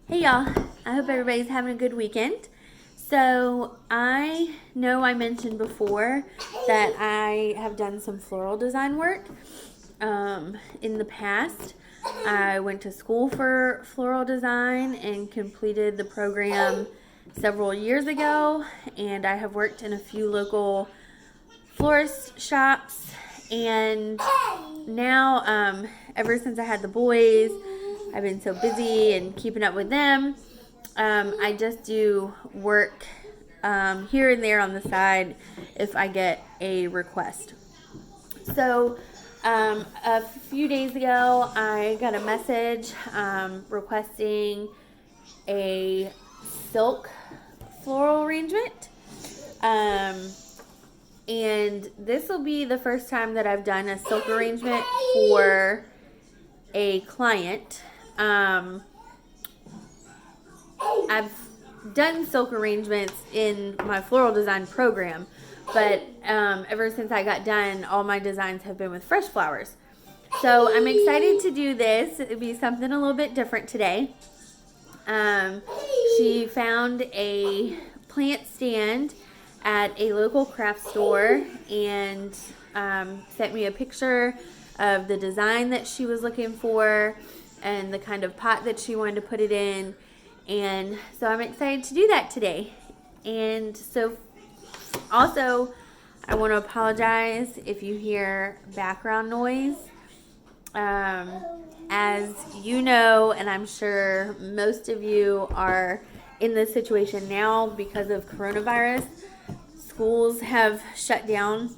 Hey y'all, I hope everybody's having a good weekend. So, I know I mentioned before that I have done some floral design work in the past. I went to school for floral design and completed the program several years ago, and I have worked in a few local florist shops. And now, ever since I had the boys, I've been so busy and keeping up with them. I just do work here and there on the side if I get a request. So, a few days ago, I got a message requesting a silk floral arrangement. Um, and this will be the first time that I've done a silk arrangement for a client. I've done silk arrangements in my floral design program, but ever since I got done, all my designs have been with fresh flowers. So I'm excited to do this. It'll be something a little bit different today. She found a plant stand at a local craft store and sent me a picture of the design that she was looking for and the kind of pot that she wanted to put it in. And so I'm excited to do that today. And so also, I want to apologize if you hear background noise. As you know, and I'm sure most of you are in this situation now because of coronavirus, schools have shut down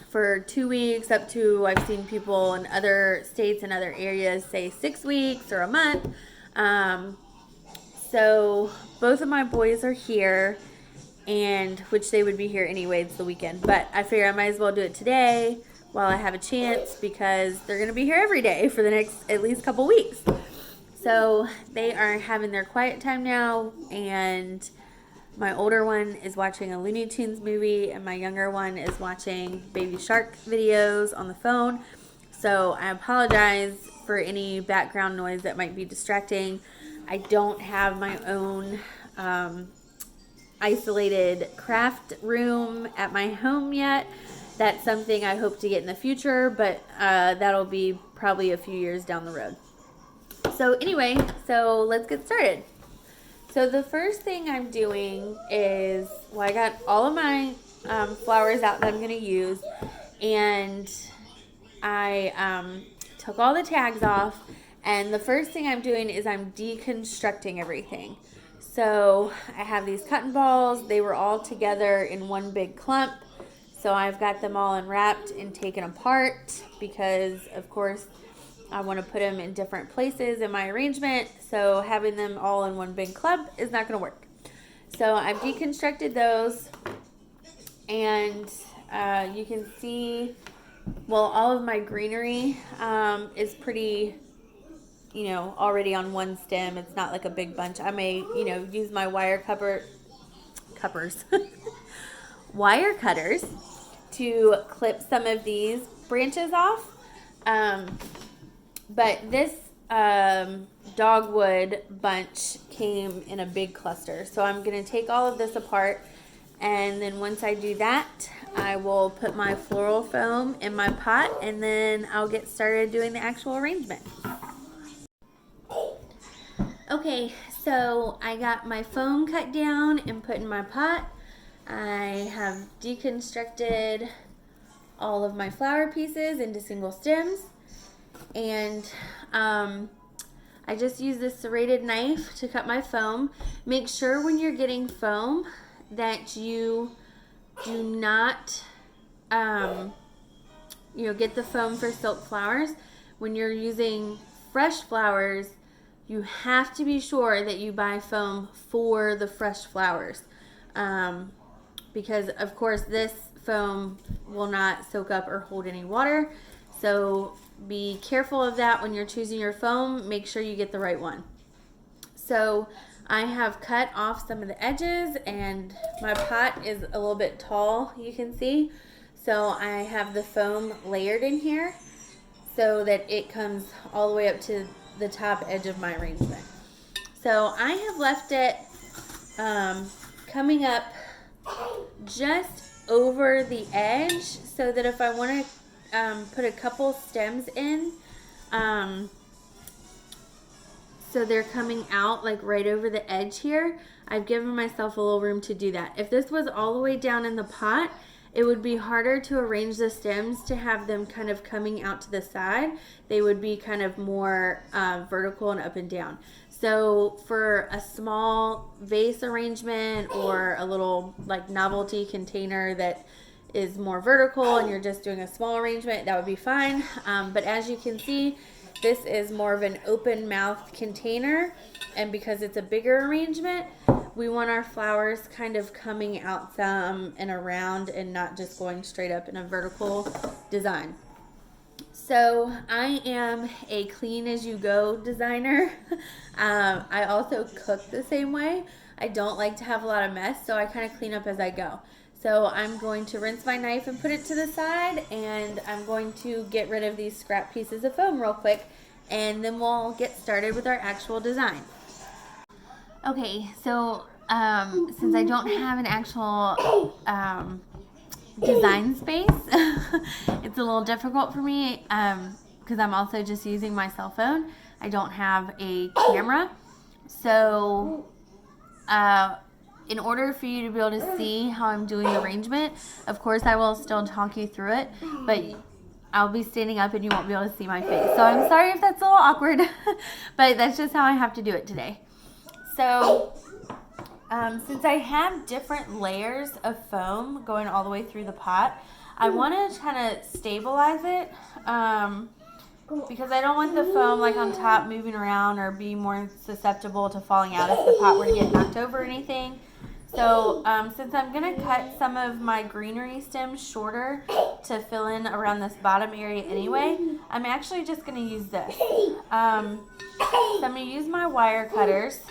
for 2 weeks, up to, I've seen people in other states and other areas say 6 weeks or a month. So both of my boys are here, and which they would be here anyway, it's the weekend. But I figure I might as well do it today while I have a chance because they're going to be here every day for the next at least couple weeks. So they are having their quiet time now, and my older one is watching a Looney Tunes movie, and my younger one is watching Baby Shark videos on the phone. So I apologize for any background noise that might be distracting. I don't have my own isolated craft room at my home yet. That's something I hope to get in the future, but that'll be probably a few years down the road. So anyway, so let's get started. So the first thing I'm doing is, well, I got all of my flowers out that I'm going to use, and I took all the tags off, and the first thing I'm doing is I'm deconstructing everything. So I have these cotton balls. They were all together in one big clump. So I've got them all unwrapped and taken apart because, of course, I want to put them in different places in my arrangement. So having them all in one big clump is not going to work. So I've deconstructed those, and you can see, well, all of my greenery is pretty, already on one stem. It's not like a big bunch. I may, use my wire wire cutters to clip some of these branches off. But this dogwood bunch came in a big cluster. So I'm going to take all of this apart, and then once I do that, I will put my floral foam in my pot, and then I'll get started doing the actual arrangement. Okay, so I got my foam cut down and put in my pot. I have deconstructed all of my flower pieces into single stems, and I just use this serrated knife to cut my foam. Make sure when you're getting foam that you do not get the foam for silk flowers. When you're using fresh flowers, you have to be sure that you buy foam for the fresh flowers, because of course this foam will not soak up or hold any water. So be careful of that when you're choosing your foam. Make sure you get the right one. So I have cut off some of the edges, and my pot is a little bit tall, you can see. So I have the foam layered in here so that it comes all the way up to the top edge of my arrangement. So I have left it coming up just over the edge so that if I want to put a couple stems in, so they're coming out like right over the edge here, I've given myself a little room to do that. If this was all the way down in the pot, it would be harder to arrange the stems to have them kind of coming out to the side. They would be kind of more vertical and up and down. So for a small vase arrangement or a little like novelty container that is more vertical and you're just doing a small arrangement, that would be fine. But as you can see, this is more of an open mouth container, and because it's a bigger arrangement, we want our flowers kind of coming out some and around and not just going straight up in a vertical design. So I am a clean as you go designer. I also cook the same way. I don't like to have a lot of mess, so I kind of clean up as I go. So I'm going to rinse my knife and put it to the side, and I'm going to get rid of these scrap pieces of foam real quick, and then we'll get started with our actual design. Okay, so since I don't have an actual design space, it's a little difficult for me because I'm also just using my cell phone. I don't have a camera. So in order for you to be able to see how I'm doing the arrangement, of course I will still talk you through it, but I'll be standing up and you won't be able to see my face. So I'm sorry if that's a little awkward, but that's just how I have to do it today. So since I have different layers of foam going all the way through the pot, I want to kind of stabilize it because I don't want the foam like on top moving around or be more susceptible to falling out if the pot were to get knocked over or anything. So since I'm going to cut some of my greenery stems shorter to fill in around this bottom area anyway, I'm actually just going to use this. So I'm going to use my wire cutters.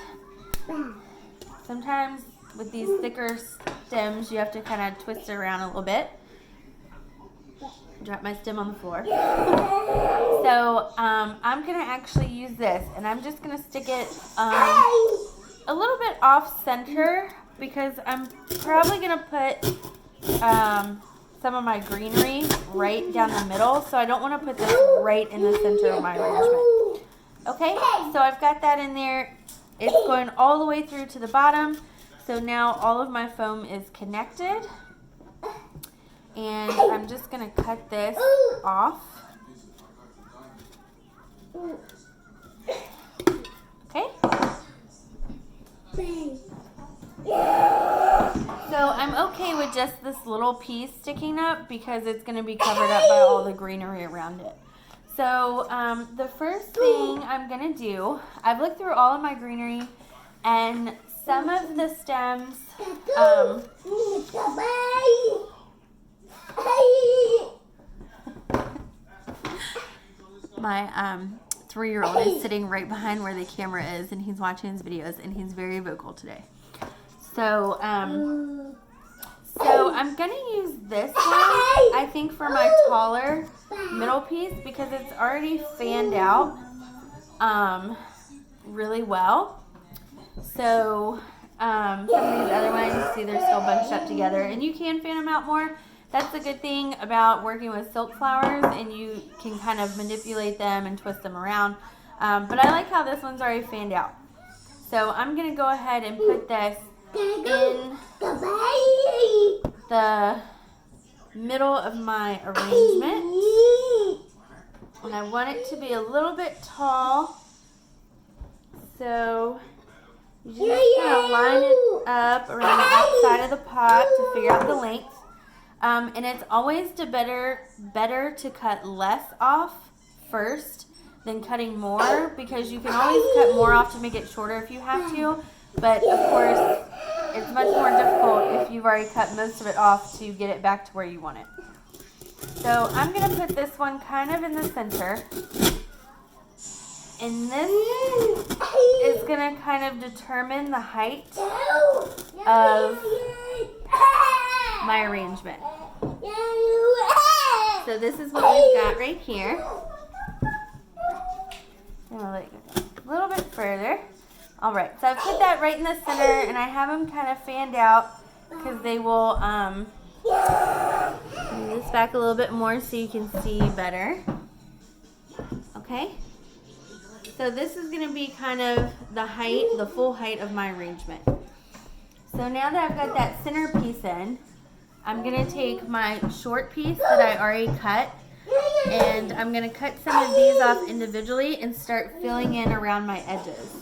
Sometimes with these thicker stems you have to kind of twist it around a little bit. Drop my stem on the floor. So I'm going to actually use this, and I'm just going to stick it a little bit off center because I'm probably going to put some of my greenery right down the middle, so I don't want to put this right in the center of my arrangement. Okay, so I've got that in there. It's going all the way through to the bottom. So now all of my foam is connected. And I'm just going to cut this off. Okay. So I'm okay with just this little piece sticking up because it's going to be covered up by all the greenery around it. So the first thing I'm going to do, I've looked through all of my greenery, and some of the stems, my 3-year-old is sitting right behind where the camera is, and he's watching his videos, and he's very vocal today. So, so I'm going to use this one, I think, for my taller middle piece because it's already fanned out really well. So some of these other ones, see, they're still bunched up together, and you can fan them out more. That's the good thing about working with silk flowers, and you can kind of manipulate them and twist them around. But I like how this one's already fanned out. So I'm going to go ahead and put this in the middle of my arrangement, and I want it to be a little bit tall, so you just kind of line it up around the outside of the pot to figure out the length, and it's always better to cut less off first than cutting more, because you can always cut more off to make it shorter if you have to, but of course it's much more difficult if you've already cut most of it off to get it back to where you want it. So I'm going to put this one kind of in the center, and this is going to kind of determine the height of my arrangement. So this is what we've got right here. I'm going to let it go a little bit further. All right, so I put that right in the center, and I have them kind of fanned out because they will, move this back a little bit more so you can see better. Okay, so this is going to be kind of the full height of my arrangement. So now that I've got that center piece in, I'm going to take my short piece that I already cut, and I'm going to cut some of these off individually and start filling in around my edges.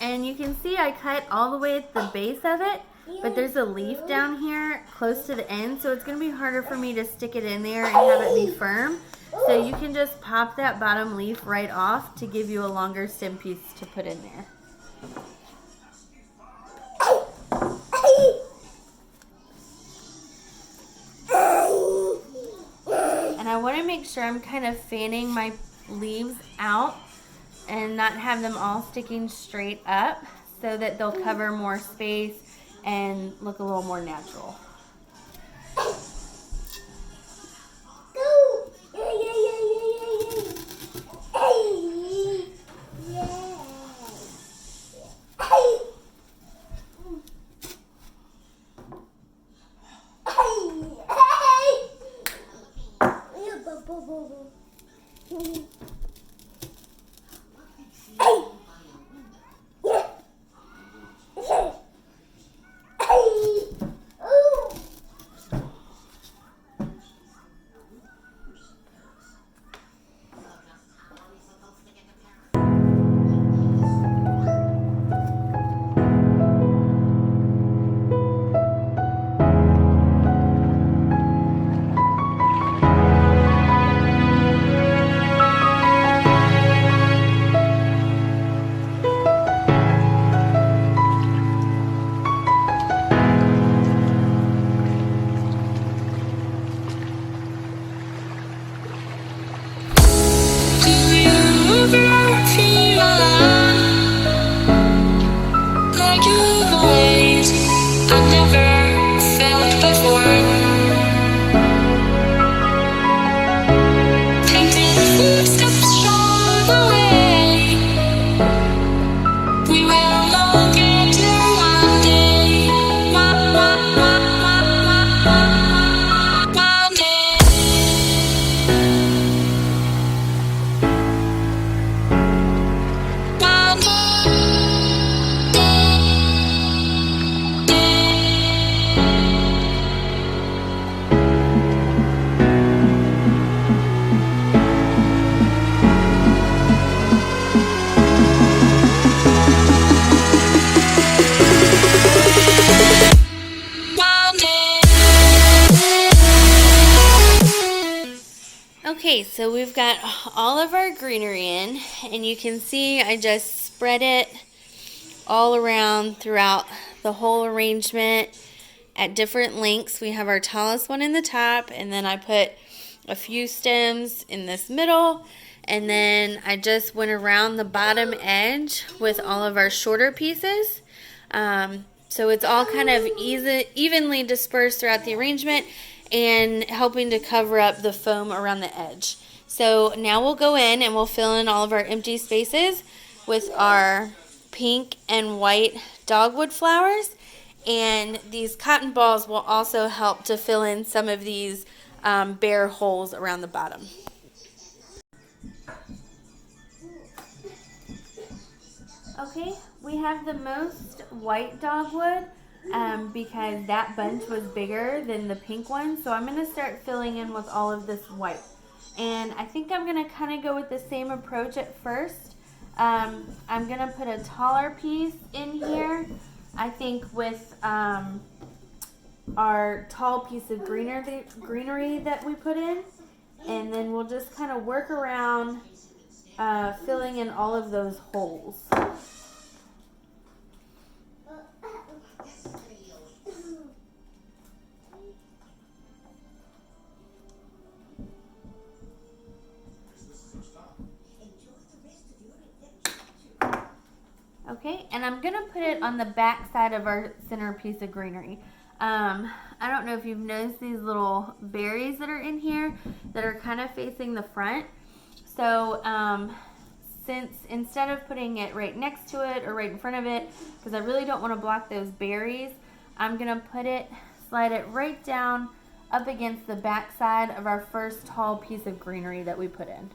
And you can see I cut all the way at the base of it, but there's a leaf down here close to the end, so it's going to be harder for me to stick it in there and have it be firm. So you can just pop that bottom leaf right off to give you a longer stem piece to put in there. And I want to make sure I'm kind of fanning my leaves out and not have them all sticking straight up so that they'll cover more space and look a little more natural. Okay, so we've got all of our greenery in, and you can see I just spread it all around throughout the whole arrangement at different lengths. We have our tallest one in the top, and then I put a few stems in this middle, and then I just went around the bottom edge with all of our shorter pieces. So it's all kind of evenly dispersed throughout the arrangement and helping to cover up the foam around the edge. So now we'll go in and we'll fill in all of our empty spaces with our pink and white dogwood flowers, and these cotton balls will also help to fill in some of these bare holes around the bottom. Okay, we have the most white dogwood because that bunch was bigger than the pink one, so I'm going to start filling in with all of this white. And I think I'm going to kind of go with the same approach at first. I'm going to put a taller piece in here, I think with our tall piece of greenery that we put in, and then we'll just kind of work around filling in all of those holes. Okay, and I'm going to put it on the back side of our center piece of greenery. I don't know if you've noticed these little berries that are in here that are kind of facing the front. So since instead of putting it right next to it or right in front of it, because I really don't want to block those berries, I'm gonna slide it right down up against the back side of our first tall piece of greenery that we put in.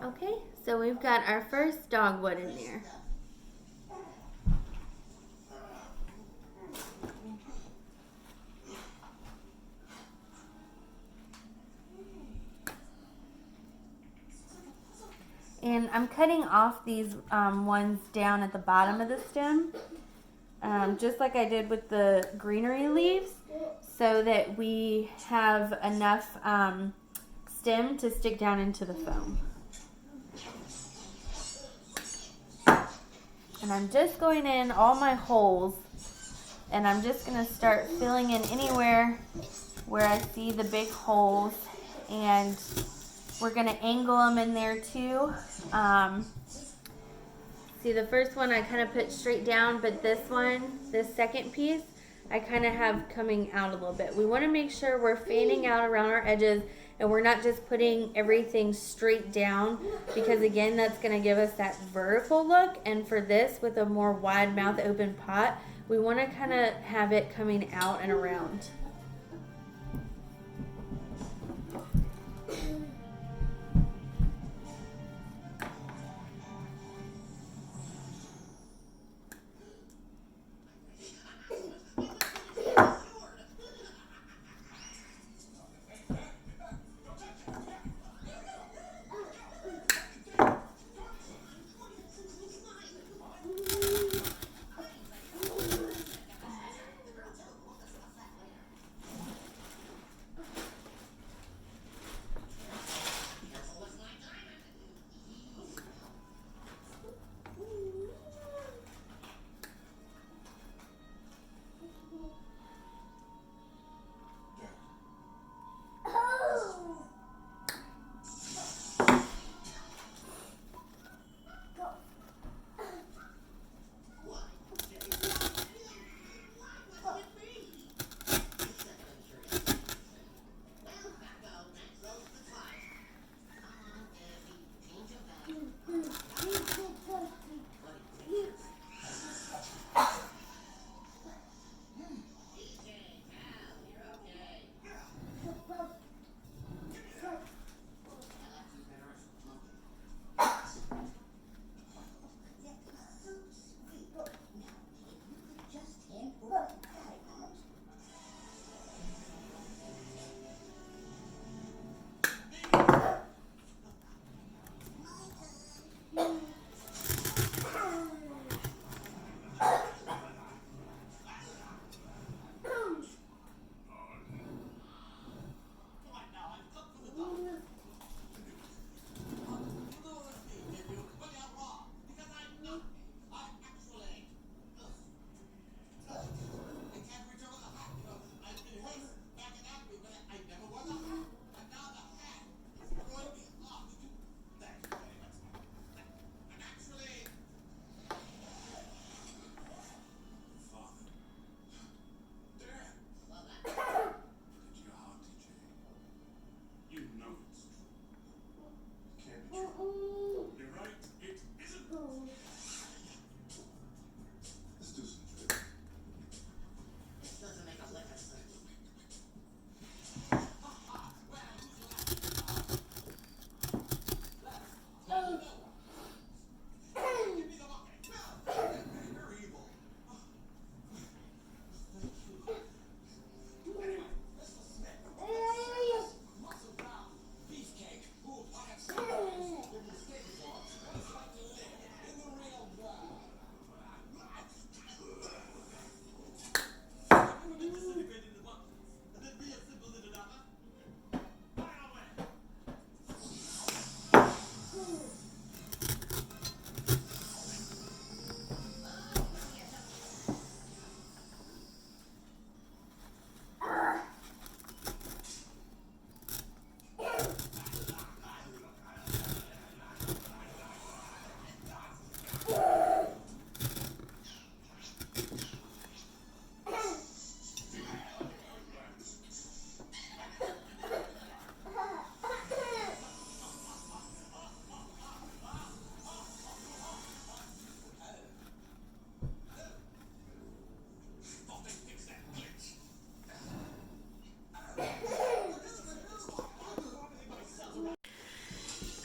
Okay, so we've got our first dogwood in there. And I'm cutting off these ones down at the bottom of the stem, just like I did with the greenery leaves, so that we have enough stem to stick down into the foam. And I'm just going in all my holes, and I'm just going to start filling in anywhere where I see the big holes, and we're going to angle them in there too. See, the first one I kind of put straight down, but this second piece, I kind of have coming out a little bit. We want to make sure we're fanning out around our edges and we're not just putting everything straight down, because again, that's going to give us that vertical look. And for this, with a more wide mouth open pot, we want to kind of have it coming out and around.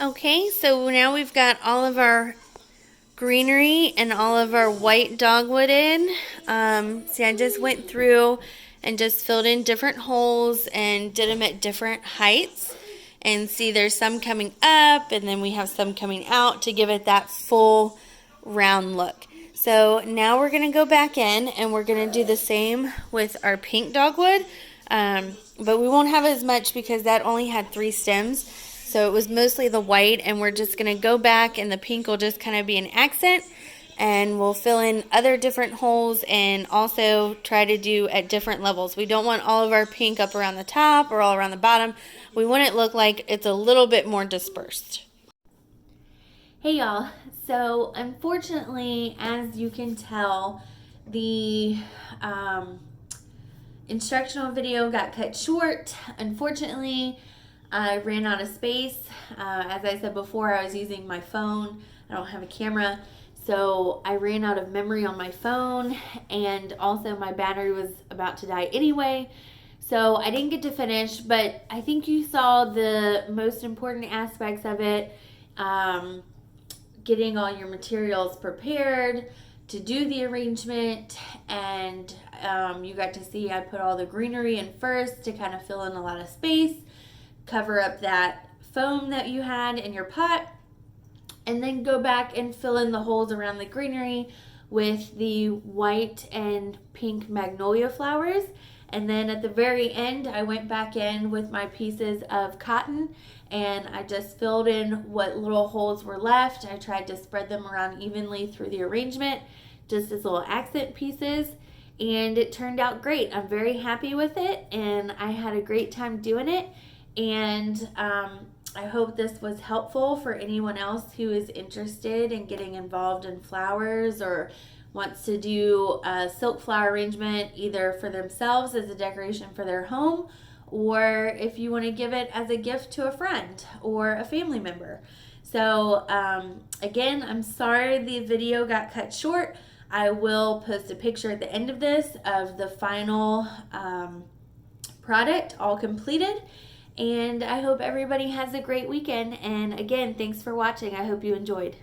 Okay, so now we've got all of our greenery and all of our white dogwood in. See, I just went through and just filled in different holes and did them at different heights. And see, there's some coming up, and then we have some coming out to give it that full round look. So now we're going to go back in and we're going to do the same with our pink dogwood. But we won't have as much because that only had 3 stems. So it was mostly the white, and we're just going to go back, and the pink will just kind of be an accent. And we'll fill in other different holes and also try to do at different levels. We don't want all of our pink up around the top or all around the bottom. We want it to look like it's a little bit more dispersed. Hey y'all, so unfortunately, as you can tell, the instructional video got cut short. Unfortunately, I ran out of space. As I said before, I was using my phone. I don't have a camera. So I ran out of memory on my phone, and also my battery was about to die anyway. So I didn't get to finish, but I think you saw the most important aspects of it. Getting all your materials prepared to do the arrangement, and you got to see I put all the greenery in first to kind of fill in a lot of space, cover up that foam that you had in your pot, and then go back and fill in the holes around the greenery with the white and pink magnolia flowers. And then at the very end, I went back in with my pieces of cotton and I just filled in what little holes were left. I tried to spread them around evenly through the arrangement, just as little accent pieces, and it turned out great. I'm very happy with it, and I had a great time doing it. And I hope this was helpful for anyone else who is interested in getting involved in flowers or wants to do a silk flower arrangement either for themselves as a decoration for their home, or if you want to give it as a gift to a friend or a family member. So again, I'm sorry the video got cut short. I will post a picture at the end of this of the final product all completed. And I hope everybody has a great weekend. And again, thanks for watching. I hope you enjoyed.